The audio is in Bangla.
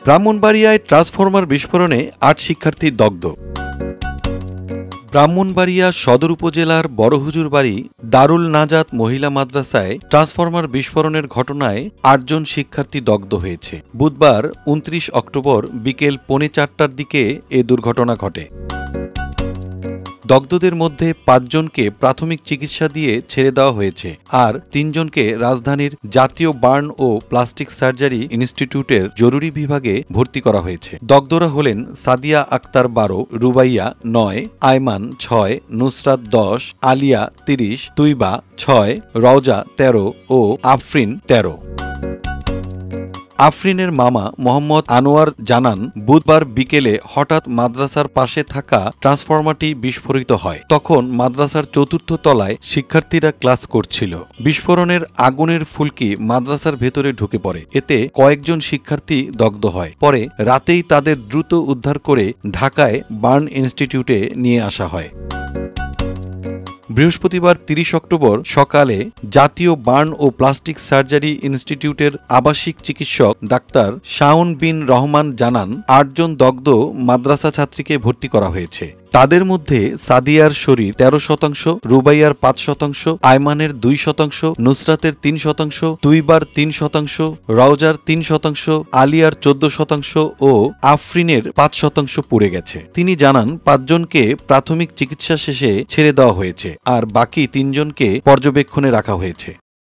ব্রাহ্মণবাড়িয়ায় ট্রান্সফরমার বিস্ফোরণে ৮ শিক্ষার্থী দগ্ধ। ব্রাহ্মণবাড়িয়া সদর উপজেলার বড়হুজুর বাড়ি দারুল নাজাত মহিলা মাদ্রাসায় ট্রান্সফরমার বিস্ফোরণের ঘটনায় ৮ জন শিক্ষার্থী দগ্ধ হয়েছে। বুধবার ২৯ অক্টোবর বিকেল ৪:৩০টার দিকে এ দুর্ঘটনা ঘটে। দগ্ধদের মধ্যে ৫ জনকে প্রাথমিক চিকিৎসা দিয়ে ছেড়ে দেওয়া হয়েছে, আর ৩ জনকে রাজধানীর জাতীয় বার্ন ও প্লাস্টিক সার্জারি ইনস্টিটিউটের জরুরি বিভাগে ভর্তি করা হয়েছে। দগ্ধরা হলেন সাদিয়া আক্তার ১২, রুবাইয়া ৯, আয়মান ৬, নুসরাত ১০, আলিয়া ৩০, তুইবা ৬, রওজা ১৩ ও আফরিন ১৩। আফরিনের মামা মোহাম্মদ আনোয়ার জানান, বুধবার বিকেলে হঠাৎ মাদ্রাসার পাশে থাকা ট্রান্সফরমারটি বিস্ফোরিত হয়। তখন মাদ্রাসার ৪র্থ তলায় শিক্ষার্থীরা ক্লাস করছিল। বিস্ফোরণের আগুনের ফুলকি মাদ্রাসার ভেতরে ঢুকে পড়ে। এতে কয়েকজন শিক্ষার্থী দগ্ধ হয়। পরে রাতেই তাদের দ্রুত উদ্ধার করে ঢাকায় বার্ন ইনস্টিটিউটে নিয়ে আসা হয়। বৃহস্পতিবার ৩০ অক্টোবর সকালে জাতীয় বার্ন ও প্লাস্টিক সার্জারি ইনস্টিটিউটের আবাসিক চিকিৎসক ডাক্তার শাওন বিন রহমান জানান, ৮ জন দগ্ধ মাদ্রাসা ছাত্রীকে ভর্তি করা হয়েছে। তাদের মধ্যে সাদিয়ার শরীর ১৩%, রুবাইয়ার ৫%, আয়মানের ২%, নুসরাতের ৩%, তুইবার ৩%, রওজার ৩%, আলিয়ার ১৪% ও আফরিনের ৫% পুড়ে গেছে। তিনি জানান, ৫ জনকে প্রাথমিক চিকিৎসা শেষে ছেড়ে দেওয়া হয়েছে, আর বাকি ৩ জনকে পর্যবেক্ষণে রাখা হয়েছে।